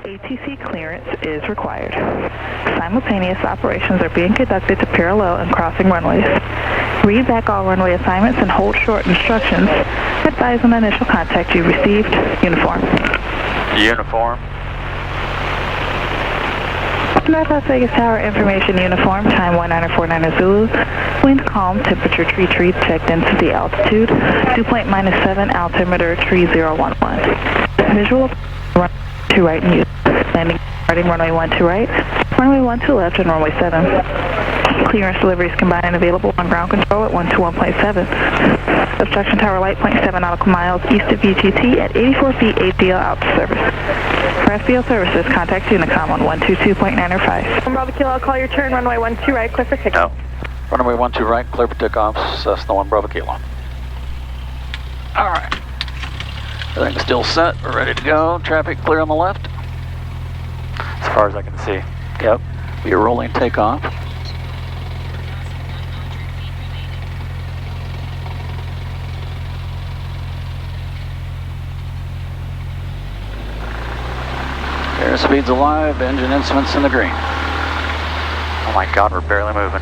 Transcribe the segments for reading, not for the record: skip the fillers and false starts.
ATC clearance is required. Simultaneous operations are being conducted to parallel and crossing runways. Read back all runway assignments and hold short instructions. Advise on initial contact you received. Uniform. Uniform. North Las Vegas Tower information uniform, time 1949 Zulu. Wind calm, temperature tree checked into the altitude. Dew point -7, altimeter 3011. Visual runway 2 right and use. Landing starting runway 12 right, runway 12 left and runway 7. Clearance deliveries combined and available on ground control at 121.7. Obstruction tower light 0.7 nautical miles east of VGT at 84 feet APL out of service. For FBL services, contact Unicom on 122.905. Bravo Kilo, I'll call your turn, runway 12 right, clear for takeoff. No. Runway 12 right, clear for takeoff, Cessna 1 Bravo Kilo. Alright. Everything's still set, we're ready to go. Traffic clear on the left. As far as I can see. Yep. Be a rolling takeoff. Airspeed's alive, engine instruments in the green. Oh my God, we're barely moving.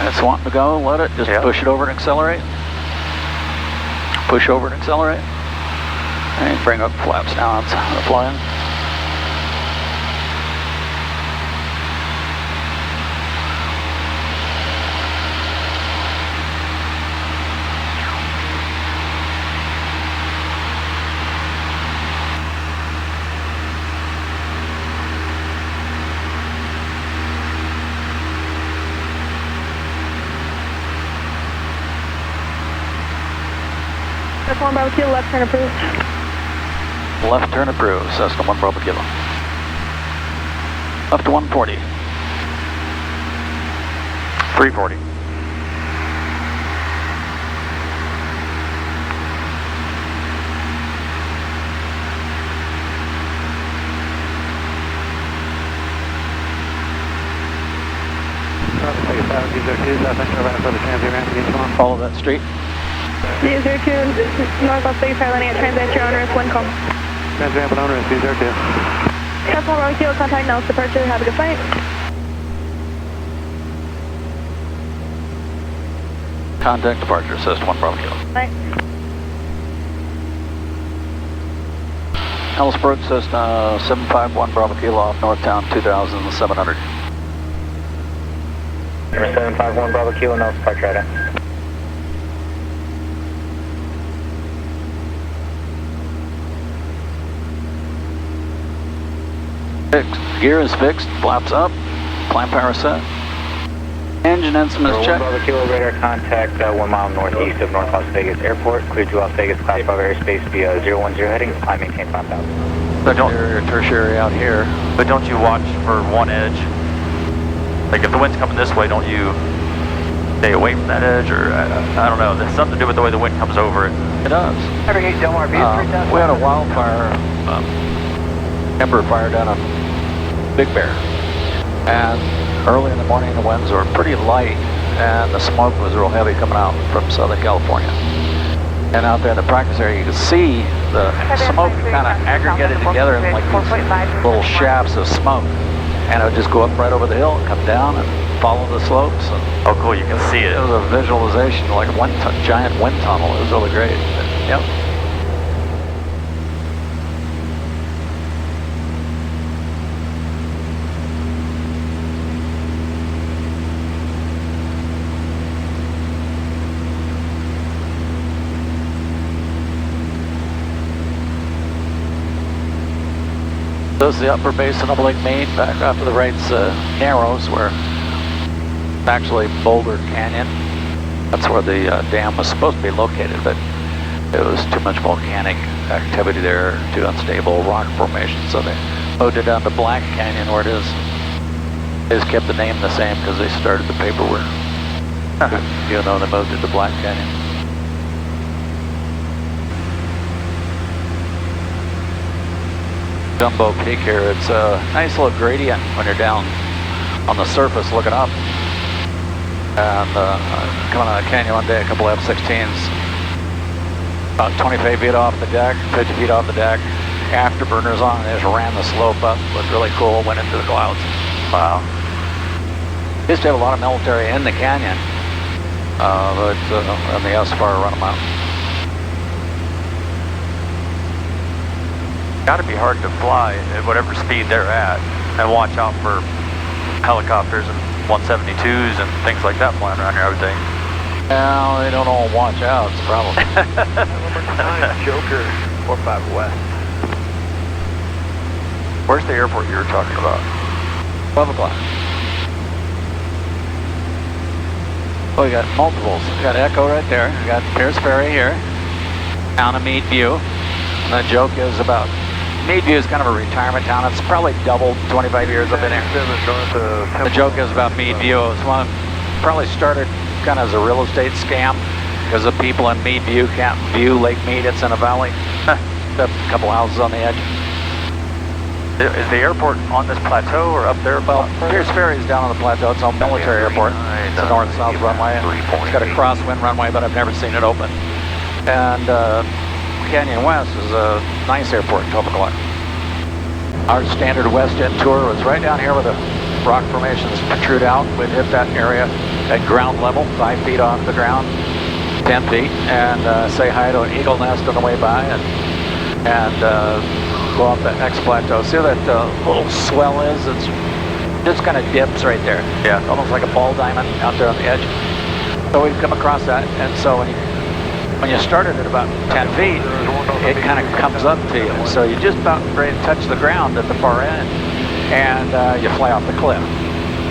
It's wanting to go, let it, just push it over and accelerate. Push over and accelerate. And bring up flaps now, it's flying. Cessna 1 Bravo Kilo, left turn approved. Left turn approved, Cessna 1 Bravo Kilo. Up to 140. 340. Follow that street. 002, North Las Vegas Tower landing at Transat your owners, wind calm. Transat owners, 002. Cessna 1 Bravo Kilo, contact Nellis departure, have a good flight. Contact departure, Cessna 1 Bravo Kilo. Bye. Ellisburg, Cessna 751 Bravo Kilo off Northtown 2700. 751 Bravo Kilo, Nellis departure right now. Fixed. Gear is fixed, flaps up, clamp power set. Engine instruments checked. Bravo Kilo radar contact 1 mile northeast of North Las Vegas Airport. Cleared to Las Vegas, class 5 airspace via 010 heading. Climb maintain 5,000. But tertiary out here. But don't you watch for one edge? Like if the wind's coming this way, don't you stay away from that edge? Or I don't know. There's something to do with the way the wind comes over it. It does. Every Delmar, we had a wildfire, ember fire down on Big Bear. And early in the morning, the winds were pretty light, and the smoke was real heavy coming out from Southern California. And out there in the practice area, you could see the smoke kind of aggregated together in like these little shafts of smoke. And it would just go up right over the hill and come down and follow the slopes. And oh, cool, you can see it. It was a visualization, like one giant wind tunnel. It was really great. But, yep. This is the upper basin of Lake Mead. Back off to the right's Narrows, where it's actually Boulder Canyon. That's where the dam was supposed to be located, but it was too much volcanic activity there, too unstable rock formation, so they moved it down to Black Canyon where it is. They just kept the name the same because they started the paperwork. You know, they moved it to Black Canyon. Jumbo Peak here. It's a nice little gradient when you're down on the surface looking up. And coming on the canyon one day, a couple of F-16s, about 25 feet off the deck, 50 feet off the deck, afterburners on, and they just ran the slope up. It looked really cool, went into the clouds. Wow. Used to have a lot of military in the canyon, but on the SFAR run them out. Got to be hard to fly at whatever speed they're at and watch out for helicopters and 172s and things like that flying around here, I would think. Well, they don't all watch out, it's a problem. Number 9, Joker, 45 West. Where's the airport you were talking about? 12 o'clock. Oh, we got multiples. We got Echo right there. We got Pearce Ferry here. Town of Meadview. And the joke is about Meadview is kind of a retirement town. It's probably doubled 25 years I've been here. The joke is about Meadview. It's one probably started kind of as a real estate scam because the people in Meadview can't view Lake Mead. It's in a valley. A couple houses on the edge. Is the airport on this plateau or up there? Well, Pearce Ferry is down on the plateau. It's a military airport. It's a north-south runway. It's got a crosswind runway, but I've never seen it open. And Canyon West is a nice airport, 12 o'clock. Our standard West End tour was right down here where the rock formations protrude out. We'd hit that area at ground level, 5 feet off the ground, 10 feet, and say hi to an eagle nest on the way by, and go off that next plateau. See where that little swell is? It's just kind of dips right there. Yeah. Almost like a ball diamond out there on the edge. So we'd come across that, and so when you started at about 10 feet, it kind of comes up to you. So you're just about ready to touch the ground at the far end, and you fly off the cliff.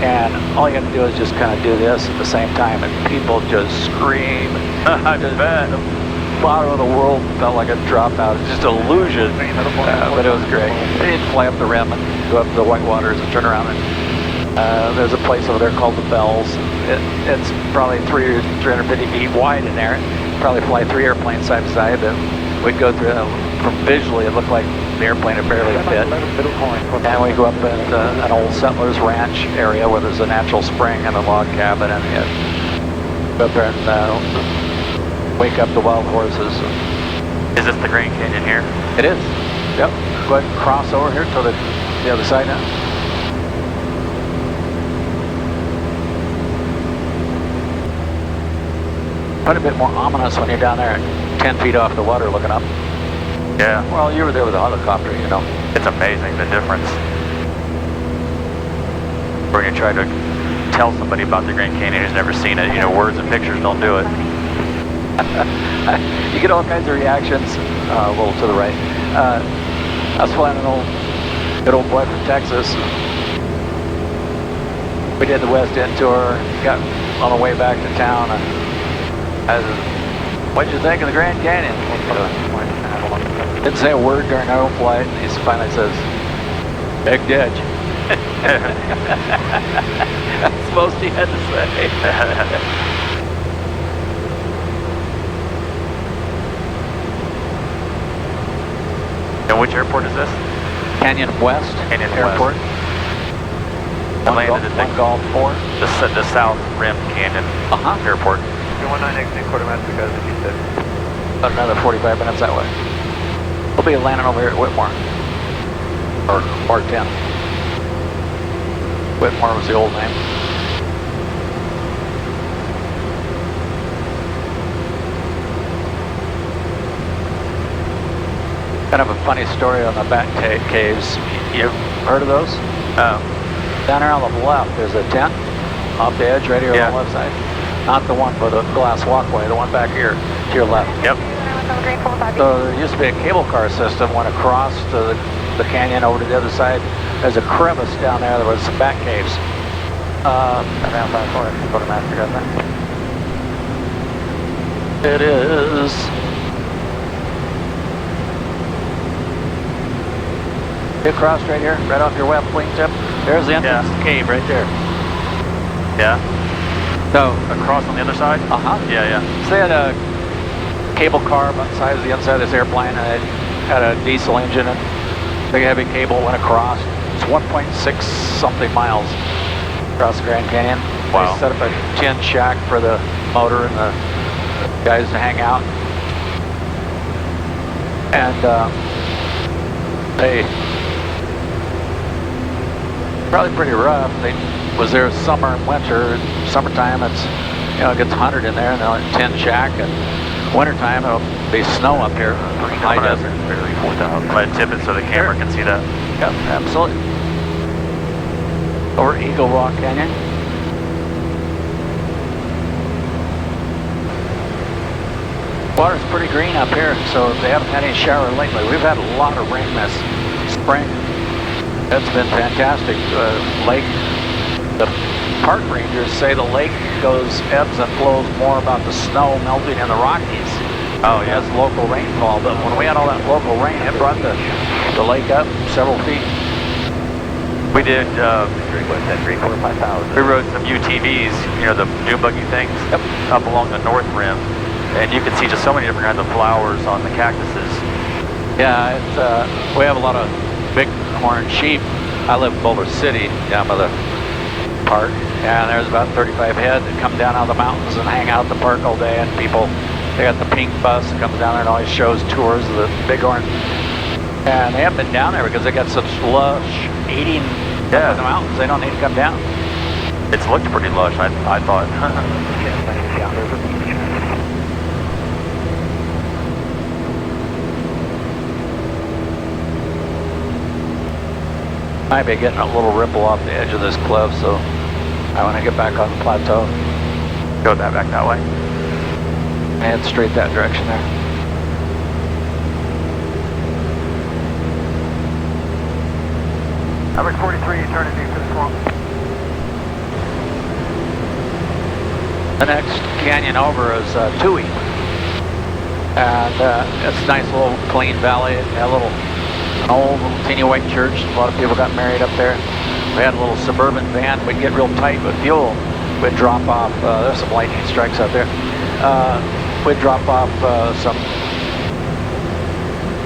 And all you got to do is just kind of do this at the same time, and people just scream. I bet. The bottom of the world felt like a dropout. It's just an illusion, but it was great. You'd fly up the rim and go up to the white waters and turn around. And there's a place over there called the Bells. It's probably 300 or 350 feet wide in there. Probably fly 3 airplanes side by side. And we'd go through from visually, it looked like the airplane had barely fit. And we go up at an old settler's ranch area where there's a natural spring and a log cabin, and you go up there and wake up the wild horses. Is this the Grand Canyon here? It is. Yep. Go ahead and cross over here to the other side now. Quite a bit more ominous when you're down there 10 feet off the water looking up. Yeah. Well, you were there with a helicopter, you know. It's amazing, the difference. When you try to tell somebody about the Grand Canyon who's never seen it, you know, words and pictures don't do it. You get all kinds of reactions. A little to the right. I was flying an good old boy from Texas. We did the West End tour. Got on the way back to town. I said, "What'd you think of the Grand Canyon?" Didn't say a word during our own flight. And he finally says, "Big ditch." That's most he had to say. And which airport is this? Canyon West Canyon Airport. I landed at One Golf 4. the South Rim Canyon Airport. 19 exit quartermaster guys, as you said. About another 45 minutes that way. We'll be landing over here at Whitmore. Or Part 10. Whitmore was the old name. Kind of a funny story on the Bat Caves. You've heard of those? Down there on the left, there's a tent off the edge right here on the left side. Not the one for the glass walkway, the one back here to your left. Yep. So there used to be a cable car system went across to the canyon over to the other side. There's a crevice down there. There was some Bat Caves. It is. You crossed right here, right off your web wingtip. There's the entrance to the cave right there. Yeah. So Across on the other side? Yeah. So they had a cable car about the size of the inside of this airplane, and it had a diesel engine and big heavy cable went across. It's 1.6 something miles across the Grand Canyon. Wow. They set up a tin shack for the motor and the guys to hang out. And They probably pretty rough. They was there summer and winter. Summertime, it's it gets 100 in there, and they'll tin shack. And wintertime, it'll be snow up here. High desert. Barely 4,000. I'm gonna tip it so the camera can see that. Yep, absolutely. Over Eagle Rock Canyon. Water's pretty green up here, so they haven't had any shower lately. We've had a lot of rain this spring. It's been fantastic. The park rangers say the lake ebbs and flows more about the snow melting in the Rockies. Oh, yeah. As local rainfall, but when we had all that local rain, it brought the lake up several feet. We did, What's that, 3, 4, 5,000? we rode some UTVs, the dune buggy things, Yep. up along the north rim. And you can see just so many different kinds of flowers on the cactuses. Yeah, we have a lot of big horned sheep. I live in Boulder City, down by the park, and there's about 35 head that come down out of the mountains and hang out at the park all day, and people, they got the pink bus that comes down there and always shows tours of the bighorn. And they haven't been down there because they got such lush eating up in the mountains, they don't need to come down. It's looked pretty lush, I thought. Might be getting a little ripple off the edge of this cliff, so I want to get back on the plateau. Go back that way. Head straight that direction there. Average 43, turn it for the swamp. The next canyon over is Tui. And it's a nice little clean valley. An old little teeny white church. A lot of people got married up there. We had a little suburban van. We'd get real tight with fuel. We'd drop off, there's some lightning strikes out there. We'd drop off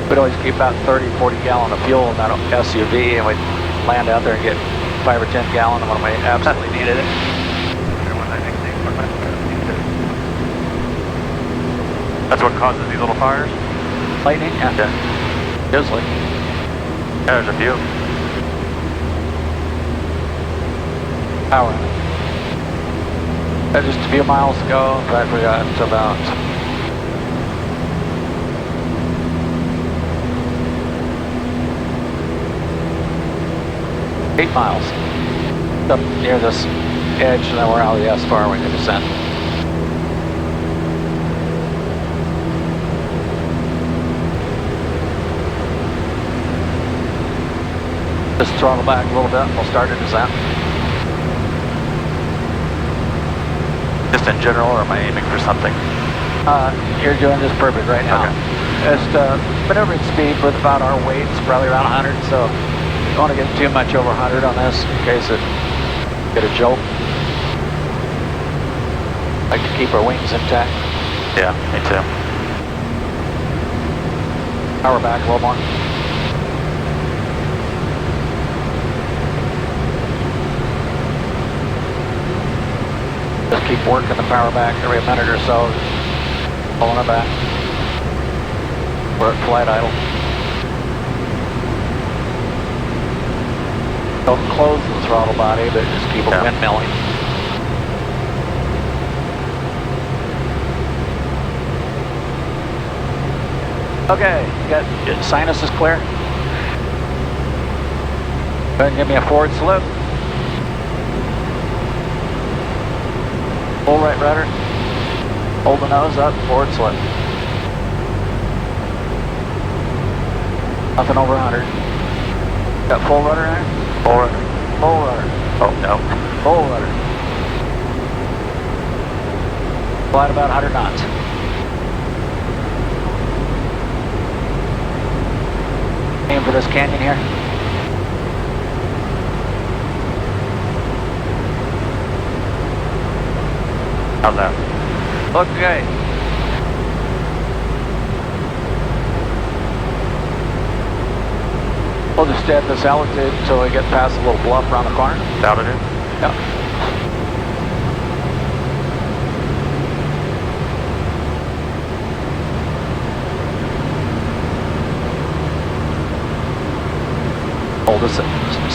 we'd always keep about 30, 40 gallon of fuel in that SUV, and we'd land out there and get 5 or 10 gallon when we absolutely needed it. That's what causes these little fires? Lightning? Yeah. Usually. Yeah, there's a few. Power. Just a few miles to go. In fact, we got about 8 miles up near this edge, and then we're out of the S-bar when we descend. Just throttle back a little bit and we'll start to descent. Just in general, or am I aiming for something? You're doing just perfect right now. Okay. Just maneuvering speed with about our weights, probably around 100, so you don't want to get too much over 100 on this in case it get a jolt. Like to keep our wings intact. Yeah, me too. Power back a little more. Just keep working the power back every minute or so. Pulling it back. We're at flight idle. Don't close the throttle body, but just keep it windmilling. Okay, you got your sinus is clear. Go ahead and give me a forward slip. Full right rudder. Hold the nose up, forward slip. Nothing over 100. Got full rudder in there? Full rudder. Full rudder. Oh, no. Full rudder. Fly at about 100 knots. Aim for this canyon here. How's that? Okay. We'll just stay at this altitude until we get past the little bluff around the corner. Altitude? Yep.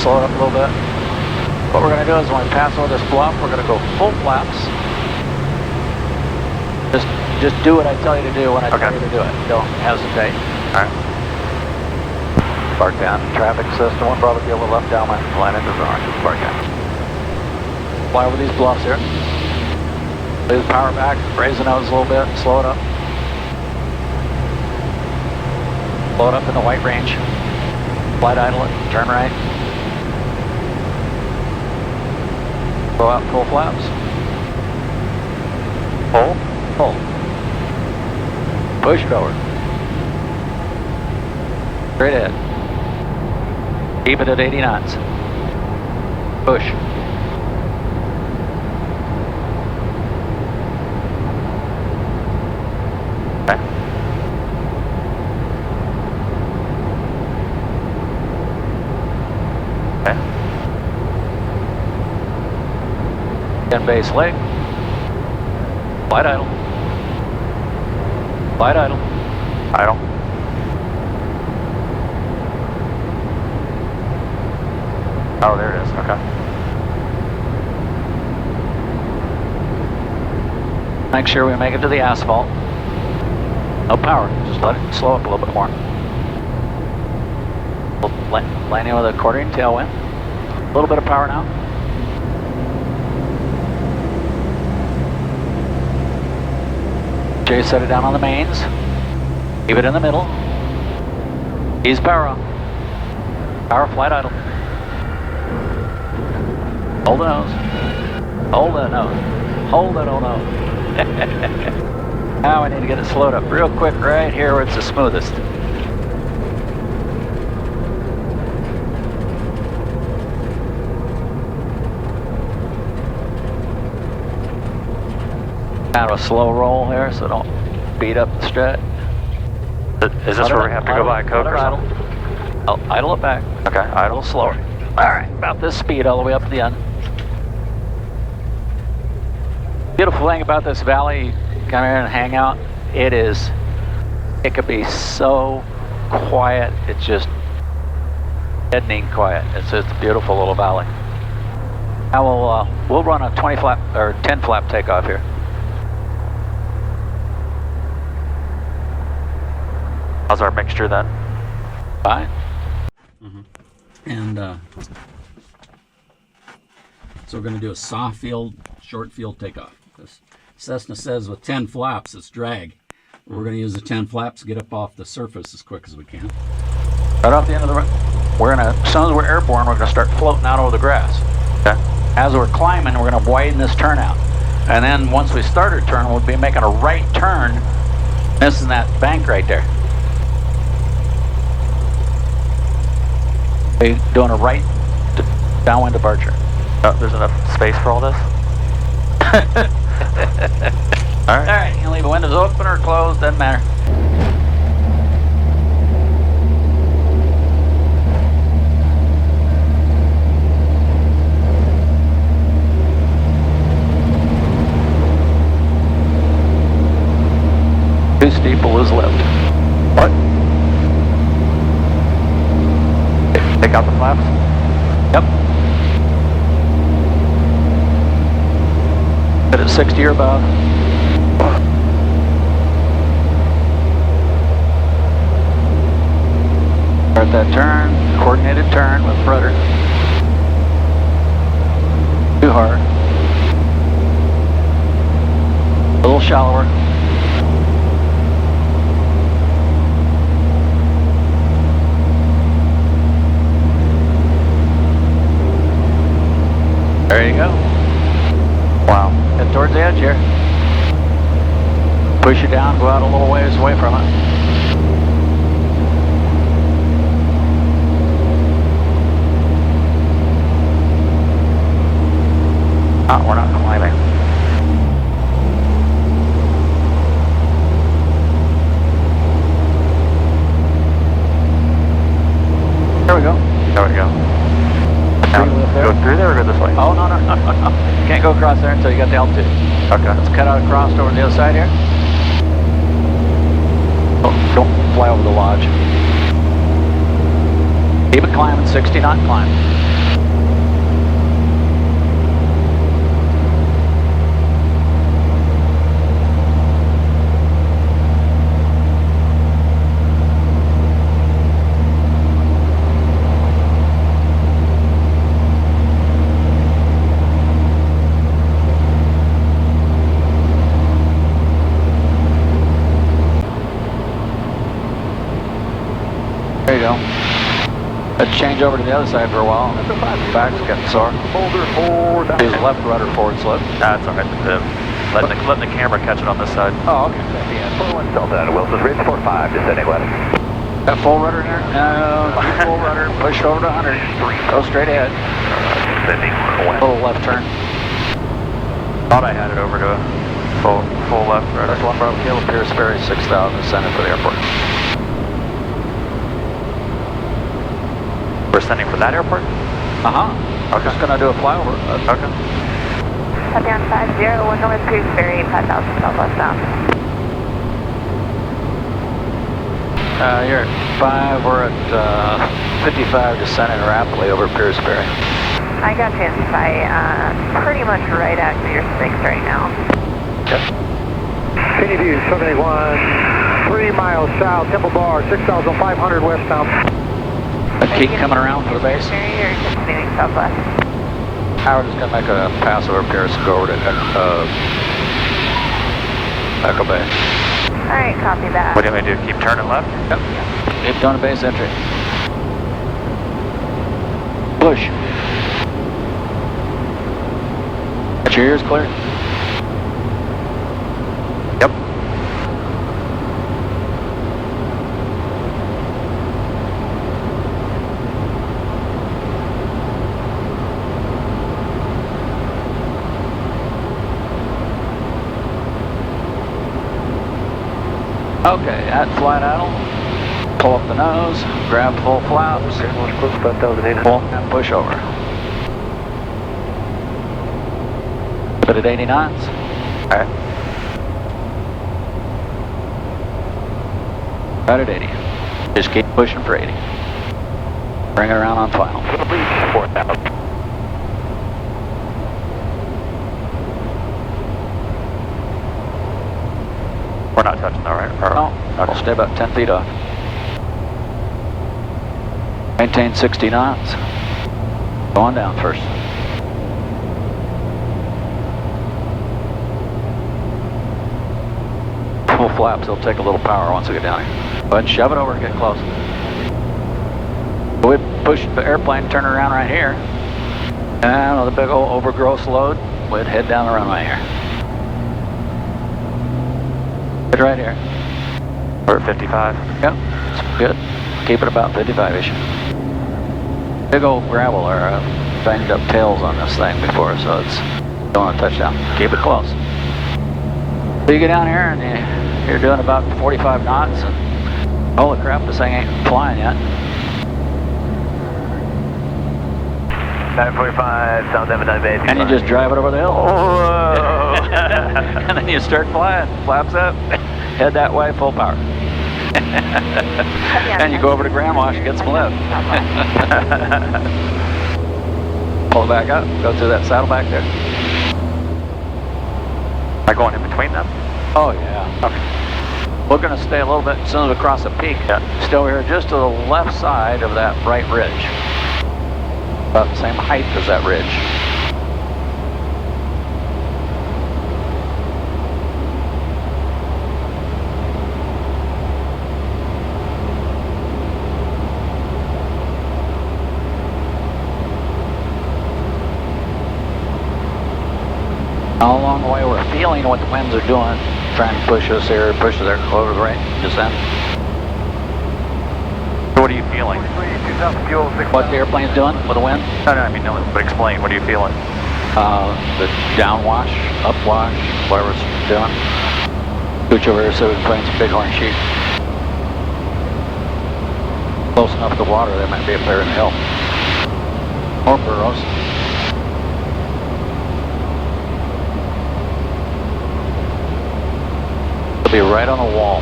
slow it up a little bit. What we're going to do is when we pass over this bluff, we're going to go full flaps. Just do what I tell you to do when I tell you to do it. Don't hesitate. All right. Spark down. Traffic system will probably be a little left down my line into the orange. Spark down. Fly over these bluffs here. Leave the power back. Raise the nose a little bit. Slow it up. Slow it up in the white range. Flight idle it. Turn right. Blow out full flaps. Hold. Hold. Push it over. Straight ahead. Keep it at 80 knots. Push. Okay. Okay. Then base leg. Flight idle. Flight idle. Idle. Oh, there it is. Okay. Make sure we make it to the asphalt. No power. Just let it slow up a little bit more. Landing with a quartering tailwind. A little bit of power now. Jay, set it down on the mains. Keep it in the middle. Ease power on. Power flight idle. Hold the nose. Hold that nose. Hold that old nose. Now I need to get it slowed up real quick right here where it's the smoothest. Kind of a slow roll here, so don't beat up the strut. Is this where we have to go buy a Coke or something? I'll idle it back. Okay, idle. Slower. All right, about this speed all the way up to the end. Beautiful thing about this valley, come here and hang out. It could be so quiet. It's just deadening quiet. It's just a beautiful little valley. Now we'll run a 20 flap or 10 flap takeoff here. How's our mixture then? Fine. And so we're going to do a soft field, short field takeoff. This Cessna says with 10 flaps, it's drag. We're going to use the 10 flaps to get up off the surface as quick as we can. Right off the end of the run. As soon as we're airborne, we're going to start floating out over the grass. Okay. As we're climbing, we're going to widen this turnout. And then once we start our turn, we'll be making a right turn, missing that bank right there. Be doing a right downwind departure. Oh, there's enough space for all this? All right. You can leave the windows open or closed, doesn't matter. Too steep, we'll lose lift. What? Take out the flaps? Yep. Get it 60 or above. Start that turn, coordinated turn with rudder. Too hard. A little shallower. There you go. Wow. Head towards the edge here. Push it down, go out a little ways away from it. Oh, we're not climbing. There we go. There we go. Now, go through there or go this way? Oh, no. Can't go across there until you got the altitude. Okay. Let's cut out across over the other side here. Oh, don't fly over the lodge. Keep it climbing, 60 knot climb. Let's change over to the other side for a while. Back's getting sore. Boulder 4. Use left rudder forward slip. That's alright. Letting the camera catch it on this side. Oh, okay. Yeah, 41 Delta, Wilson's Ridge 45, descending left. Got full rudder in there? No, full rudder. Push over to 100. Go straight ahead. Descending A west. little left turn. Thought I had it over to a full left rudder. That's 1 Bravo Kilo, Pearce Ferry, 6,000, descending for the airport. We're sending for that airport? I'm just gonna do a flyover. Okay. Down 501 North Pearce Ferry, 5,000 southwest bound. You're at 5, we're at 55, descending rapidly over Pearce Ferry. I got you in sight, pretty much right at your 6 right now. Okay. Any view, 781, 3 miles south, Temple Bar, 6,500 westbound. Keep coming around for the base. Ferry or continuing southwest? Howard is going to make a pass over Pearce and go over to Echo Bay. Alright, copy that. What do you want me to do? Keep turning left? Yep. Keep doing a base entry. Push. Got your ears clear? Yep. Okay, at flight idle. Pull up the nose, grab full flaps, pull and push over. Put at 80 knots. Alright. Right at 80. Just keep pushing for 80. Bring it around on final. Reach 4,000. We're not touching that, right? Or, No, I'll stay about 10 feet off. Maintain 60 knots. Go on down first. Full flaps, they'll take a little power once we get down here. Go ahead and shove it over and get close. We'd push the airplane, turn it around right here. And with a big old overgrowth load, we'd head down the runway here. Good right here. We're at 55. Yep, it's good. Keep it about 55-ish. Big old gravel or banged up tails on this thing before, so it's going to touchdown. Keep it close. So you get down here and you're doing about 45 knots, and holy crap, this thing ain't flying yet. 945, South Evan Base. And you just drive it over the hill. Whoa! And then you start flying, flaps up, head that way, full power. And you go over to Grand Wash and get some lift. Pull it back up, go through that saddle back there. Am I going in between them? Oh yeah. Okay. We're going to stay a little bit as soon as we cross the peak. Stay over here just to the left side of that right ridge. About the same height as that ridge. All along the way we're feeling what the winds are doing, trying to push us here, push us there, over the right descent. So what are you feeling? What the airplane's doing with the wind? No, I mean, no, but explain, what are you feeling? The downwash, upwash, whatever it's doing. Scooch over here so we can find some bighorn sheep. Close enough to water, they might be up there in the hill. Or burrows. It'll be right on the wall.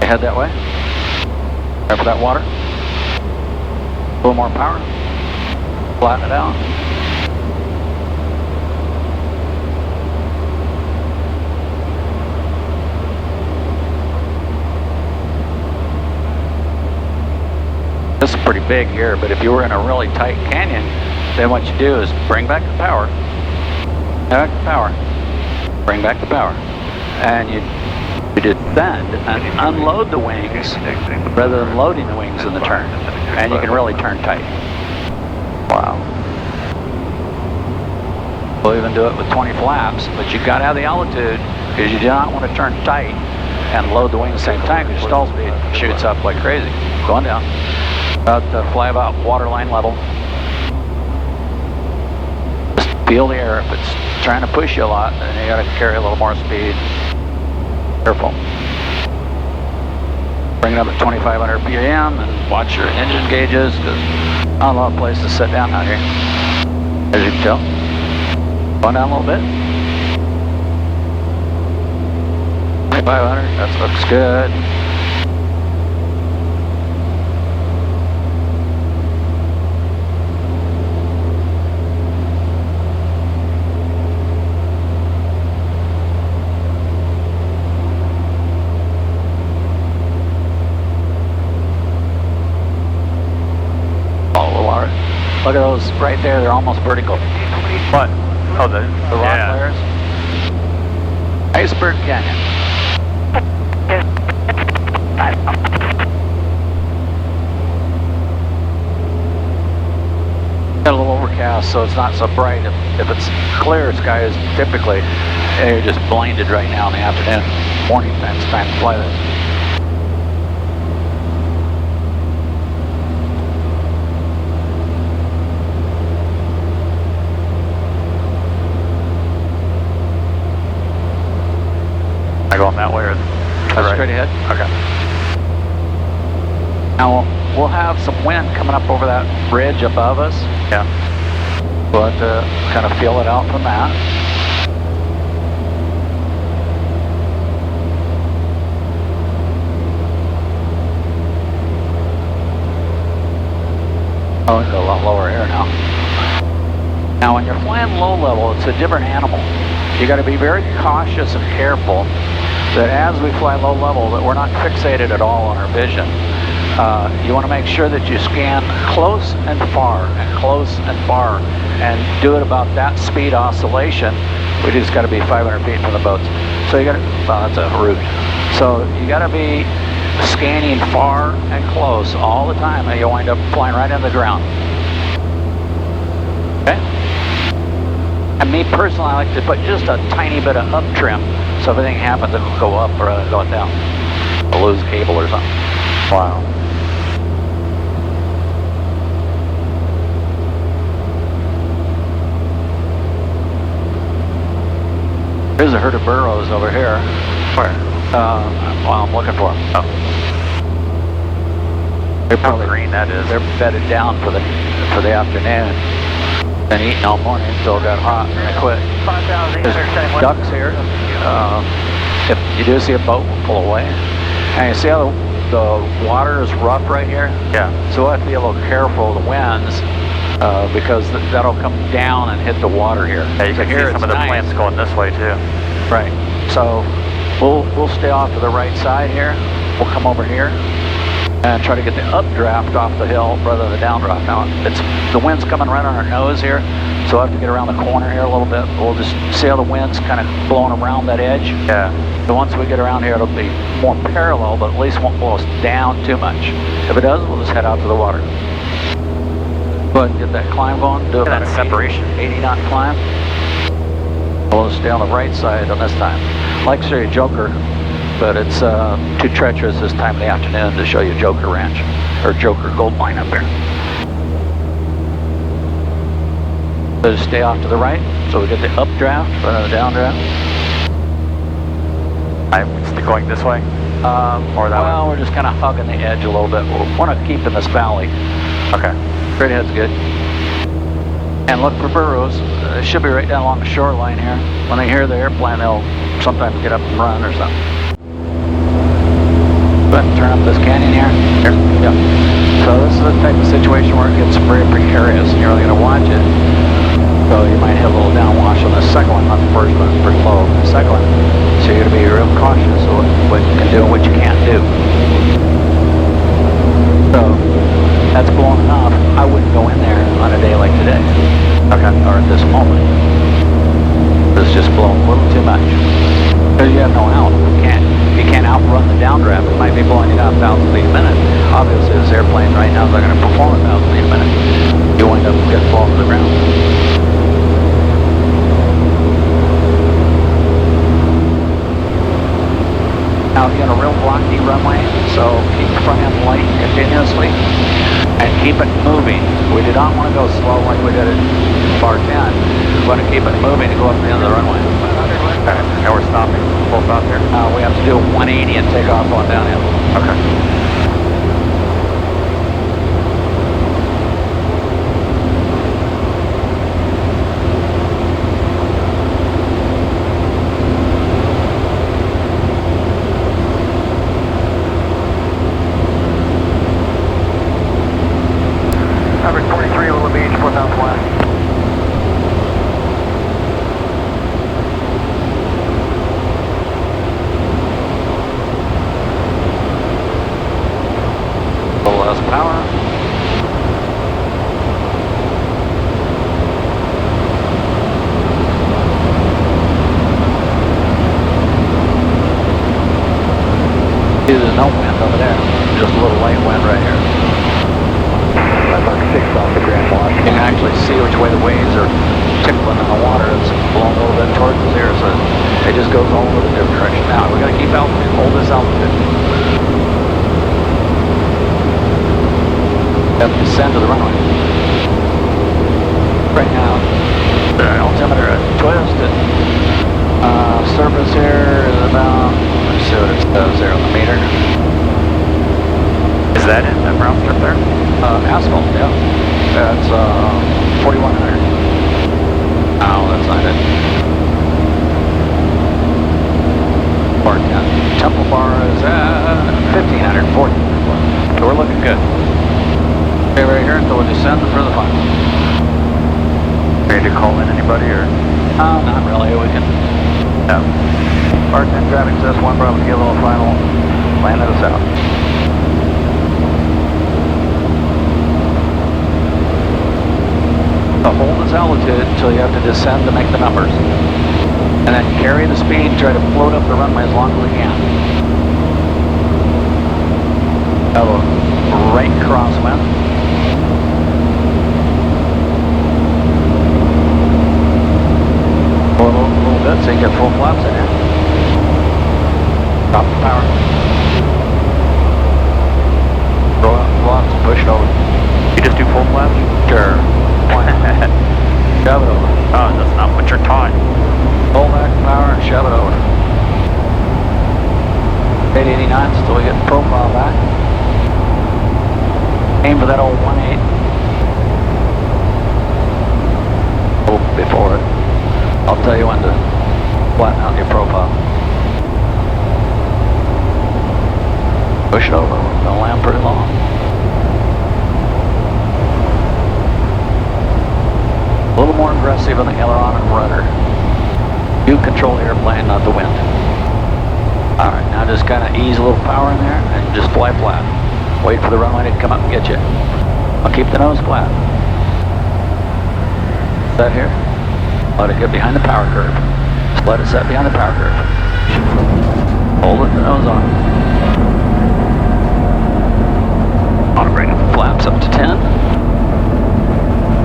Head that way. Right for that water. A little more power. Flatten it out. This is pretty big here, but if you were in a really tight canyon, then what you do is bring back the power. Bring back the power. And you You descend and unload the wings rather than loading the wings in the turn. And you can really turn tight. Wow. We'll even do it with 20 flaps, but you've got to have the altitude because you do not want to turn tight and load the wings at the same time because your stall speed shoots up like crazy. Going down. Fly about waterline level. Just feel the air. If it's trying to push you a lot, then you got to carry a little more speed. Careful. Bring it up at 2,500 PAM and watch your engine gauges because not a lot of places to sit down out here. As you can tell. Going down a little bit. 2,500, that looks good. Look at those right there, they're almost vertical. What? Oh, the rock layers. Iceberg Canyon. Got a little overcast, so it's not so bright. If it's clear skies, typically, you're just blinded right now in the afternoon. Morning time, it's time to fly this. I going that way or right? Straight ahead. Okay. Now we'll have some wind coming up over that ridge above us. Yeah. We'll have to kind of feel it out from that. Oh, it's a lot lower here now. Now when you're flying low level, it's a different animal. You got to be very cautious and careful that as we fly low level that we're not fixated at all on our vision. You want to make sure that you scan close and far and close and far and do it about that speed oscillation. We just got to be 500 feet from the boats. So you got to, well, that's a route. So you got to be scanning far and close all the time and you'll wind up flying right into the ground. Okay? And me personally, I like to put just a tiny bit of up trim, so if anything happens, it'll go up rather than going down. I'll lose a cable or something. Wow. There's a herd of burros over here. Where? Well, I'm looking for them. Oh. They're probably green that is. They're bedded down for the afternoon. Been eating all morning until it got hot and they quit. There's ducks here. If you do see a boat, we'll pull away. And you see how the water is rough right here? Yeah. So we'll have to be a little careful of the winds because that'll come down and hit the water here. Yeah, you can see some of the plants going this way too. Right. So we'll stay off to the right side here. We'll come over here and try to get the updraft off the hill rather than the downdraft. Now, the wind's coming right on our nose here, so we'll have to get around the corner here a little bit. We'll just see how the wind's kind of blowing around that edge. Yeah. So once we get around here, it'll be more parallel, but at least it won't blow us down too much. If it does, we'll just head out to the water. Go ahead and get that climb going. Do about that separation. 80 knot climb. We'll just stay on the right side on this time. I'd like to show you Joker, but it's too treacherous this time of the afternoon to show you Joker Ranch, or Joker Gold Mine up there. So just stay off to the right, so we get the updraft rather than the downdraft. I'm going this way? Or that way? Well, we're just kind of hugging the edge a little bit. We want to keep in this valley. Okay. Straight ahead's good. And look for burros. They should be right down along the shoreline here. When they hear the airplane, they'll sometimes get up and run or something. Go ahead and turn up this canyon here. Here. Yeah. So this is the type of situation where it gets very precarious and you're really going to watch it. So you might hit a little downwash on the second one, not the first one, it's pretty low. The second one. So you're going to be real cautious of what you can do and what you can't do. So that's blowing enough. I wouldn't go in there on a day like today. Okay. Or at this moment. It's just blowing a little too much. Because you have no out. You you can't outrun the downdraft. It might be blowing you down 1,000 feet a minute. Obviously, this airplane right now is not going to perform 1,000 feet a minute. You wind up getting blown to the ground. Now, you're in a real blocky runway, so keep the front end light continuously and keep it moving. We do not want to go slow like we did at bar 10. We want to keep it moving to go up the end of the runway. Okay, and we're stopping. Full stop here. We have to do a 180 and take off on downhill. Okay. Average 43, Little Beach, 4,000 west. A little less power. See, there's no wind over there. Just a little light wind right here. That's like 6 off the Grand Wash. You can actually see which way the waves are tickling in the water. It's blowing a little bit towards us here, so it just goes all over the different direction. Now, we got to keep altitude, hold this altitude. Have to descend to the runway. Right now, the altimeter at twist and surface here is about, let's see what it says there on the meter. Is that it? That brown strip there? Asphalt, yeah. That's 4,100. Oh, that's not it. Bar 10. Temple bar is at 1,540. So we're looking good. Stay right here until we descend for the final. Ready to call in anybody or? Not really. We can. No. Bar 10 traffic says 1 Bravo Kilo final. Land at the south. Hold this altitude until you have to descend to make the numbers. And then carry the speed, try to float up the runway as long as we can. Have a right crosswind. Pull it a little bit so you get full flaps in here. Drop the power. Throw out the blocks and push it over. You just do full flaps? Sure. Shove it over. Oh, that's not what you're taught. Pull back the power and shove it over. 889 till we get the profile back. Aim for that old 1.8. Oh, before it. I'll tell you when to flatten out your profile. Push it over. We're gonna land pretty long. A little more aggressive on the aileron and rudder. You control the airplane, not the wind. Alright, now just kind of ease a little power in there and just fly flat. Wait for the runway to come up and get you. I'll keep the nose flat. Set here. Let it get behind the power curve. Just let it set behind the power curve. Hold it, the nose on. I want to bring the flaps up to 10. A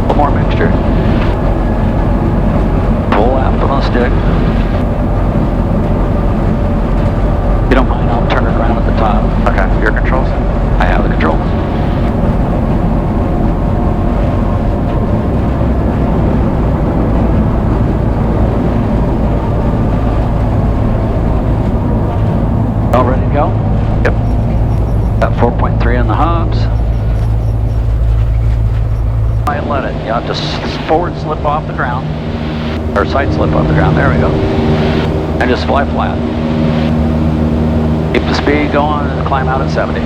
little more mixture. Full aft on the stick. If you don't mind, I'll turn it around at the top. Okay, your controls? I have the controls. All ready to go? Yep. Got 4.3 in the hubs. I let it. You have to forward slip off the ground. Or side slip off the ground. There we go. And just fly flat. Keep the speed going and climb out at 70.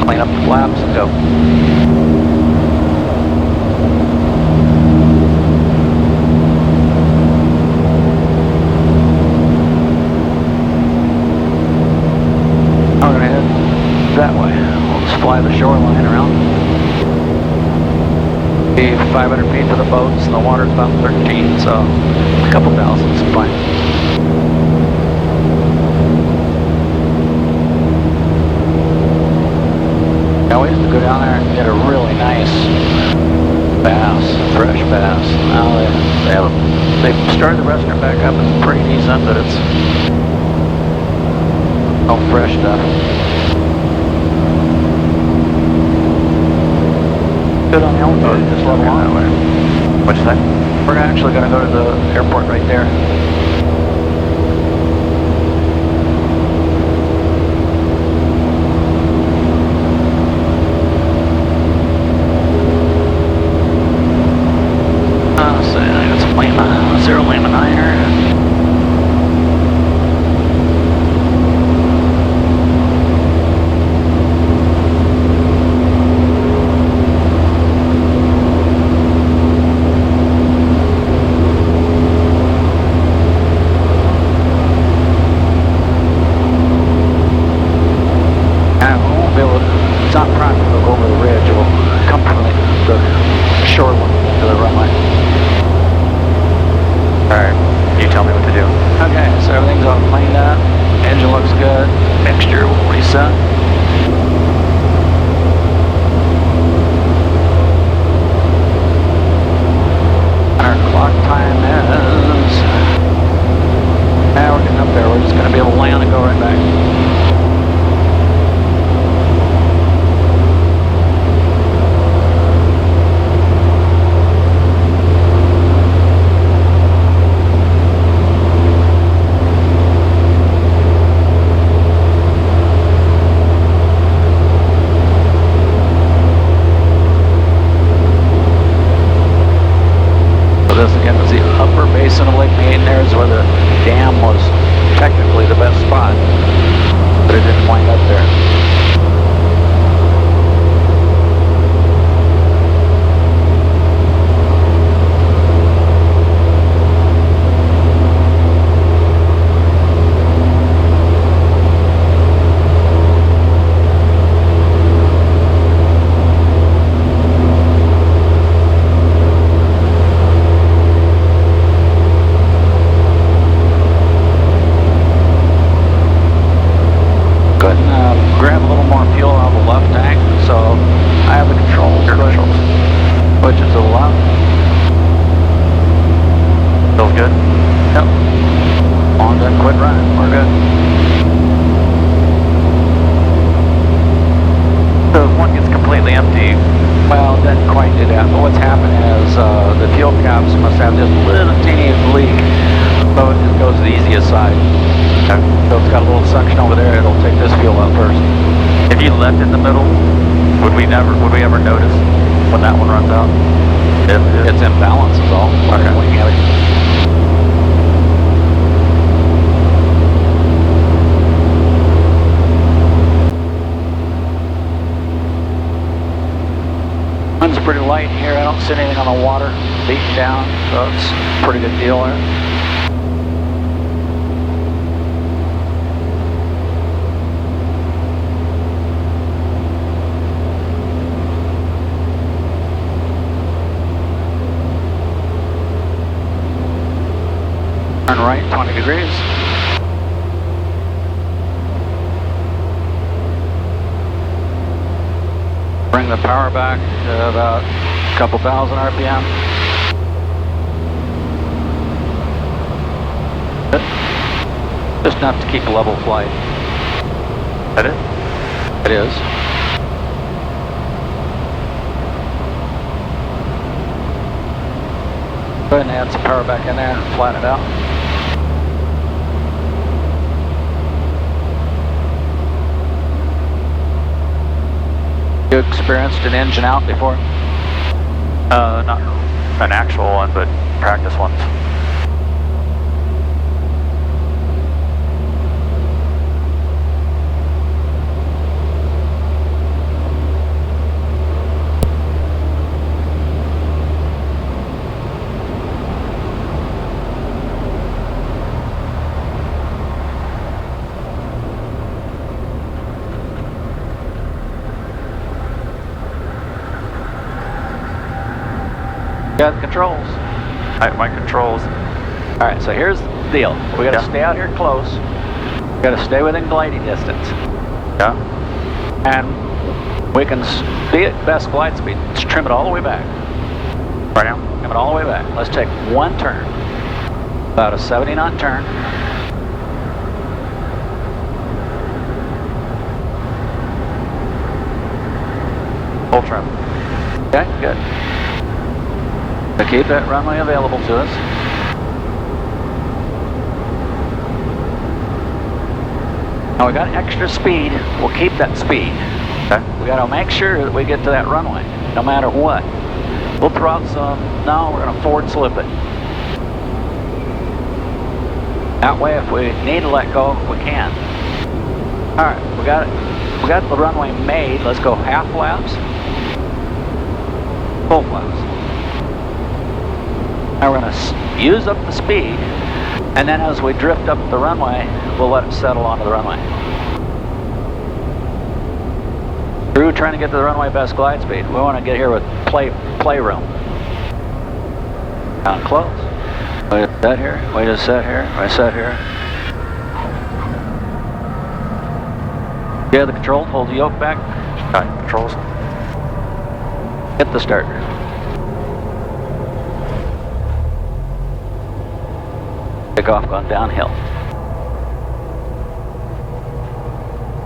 Clean up the flaps and go. I'm going to head that way. We'll just fly the shoreline around. Be 500 feet to the boats and the water's about 13, so a couple thousand is fine. place to go down there and get a really nice bass, fresh bass. Now they've started the restaurant back up. It's pretty decent, but it's no fresh stuff. Good on the altitude, just level on that way. What'd you say? We're actually going to go to the airport right there. So I got some Lima, 0 Lima 9er. It's not prime to look over the ridge. We'll come from the shore to the runway. Alright, you tell me what to do. Okay, so everything's all cleaned up. Engine looks good. Mixture will reset. Our clock time is... Now we're getting up there. We're just going to be able to land and go right back. This again is the upper basin of Lake Mead. There's where the dam was technically the best spot, but it didn't wind up there. Grab a little more fuel on the left tank, so I have the controls, which is to the left. Feels good? Yep. On done, quit running, we're good. So if one gets completely empty, Well, it doesn't quite do that, but what's happened is the fuel caps must have this little teeny leak, so it just goes to the easiest side. So it's got a little suction over there, it'll take this fuel out first. if you left in the middle, would we ever notice when that one runs out? It's in balance is all. Okay. Looking at it. Wind's pretty light here. I don't see anything on the water beating down, so it's a pretty good deal there. Turn right 20 degrees. Bring the power back to about a couple thousand RPM. Just enough to keep a level flight. That it? It is. Go ahead and add some power back in there and flatten it out. You experienced an engine out before? Not an actual one, but practice ones. Got the controls. My controls. Alright, so here's the deal. We gotta stay out here close. We gotta stay within gliding distance. Yeah. And We can be at best glide speed. Let's trim it all the way back. Right now, trim it all the way back. Let's take one turn. About a 70 knot turn. Full trim. Okay, good. So keep that runway available to us. Now we got extra speed. We'll keep that speed. Okay. We got to make sure that we get to that runway, no matter what. We'll throw out some. No, we're going to forward slip it. That way, if we need to let go, we can. All right, we got it. We got the runway made. Let's go half flaps, full flaps. Now we're going to use up the speed, and then as we drift up the runway, we'll let it settle onto the runway. Crew trying to get to the runway best glide speed. We want to get here with playroom. Down close. We just set here. We just set here. We set here. Yeah, the controls. Hold the yoke back. Got controls. Hit the starter. Take off going downhill.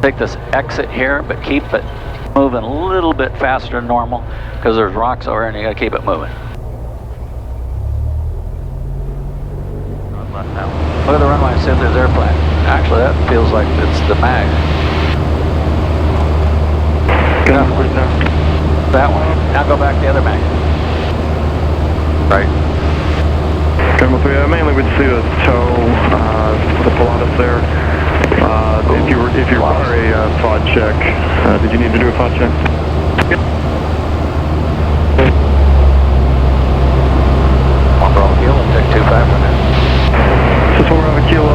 Take this exit here, but keep it moving a little bit faster than normal because there's rocks over here and you got to keep it moving. Left now. Look at the runway, see if there's airplane. Actually, that feels like it's the mag. Got it. That one. Now go back the other mag. Right. Camel 3, mainly we'd see the toe, the pilatus there. If you require a FOD check, did you need to do a FOD check? Yep. One for all kilo, take 2.5 from there. This is 4 of a kilo,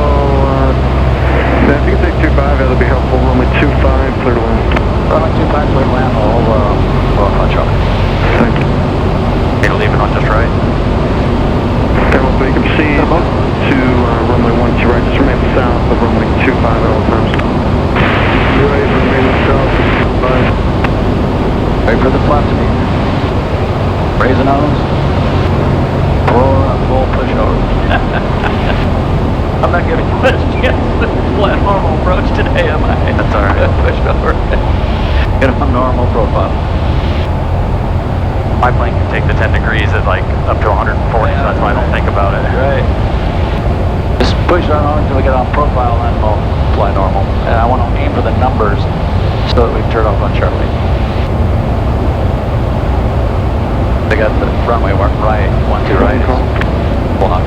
if you can take 2.5, that'll be helpful. Runway 25, clear to land. Runway 25, clear to land, all punch up. Thank you. Need to leave it on just right. Camel 3, you can see to runway 12 right, just remain south of runway 25 at all times. You're ready for remaining south, 5. Wait for the flap speed. Raise the nose. Roll up, full push over. I'm not giving questions. Flat normal approach today, am I? That's all right. Push over. Get on normal profile. My plane can take the 10 degrees at like up to 140, so that's why I don't think about it. Right. Just push on until we get on profile and then we'll fly normal. And I want to aim for the numbers so that we can turn off on sharply. They got the runway marked right, 12 right. Block.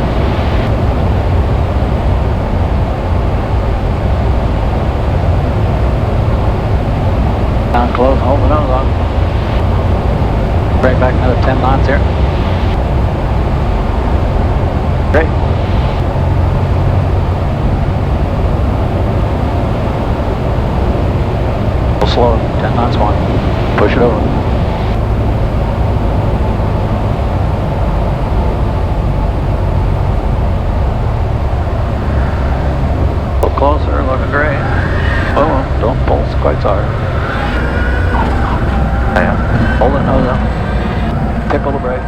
Down close, hold the nose on. Bring back another 10 knots here. Great. We'll slow it, 10 knots one. Push it over. A little closer, looking great. Oh, don't pull quite so hard. Yeah. Hold the nose up. Tickle the brake.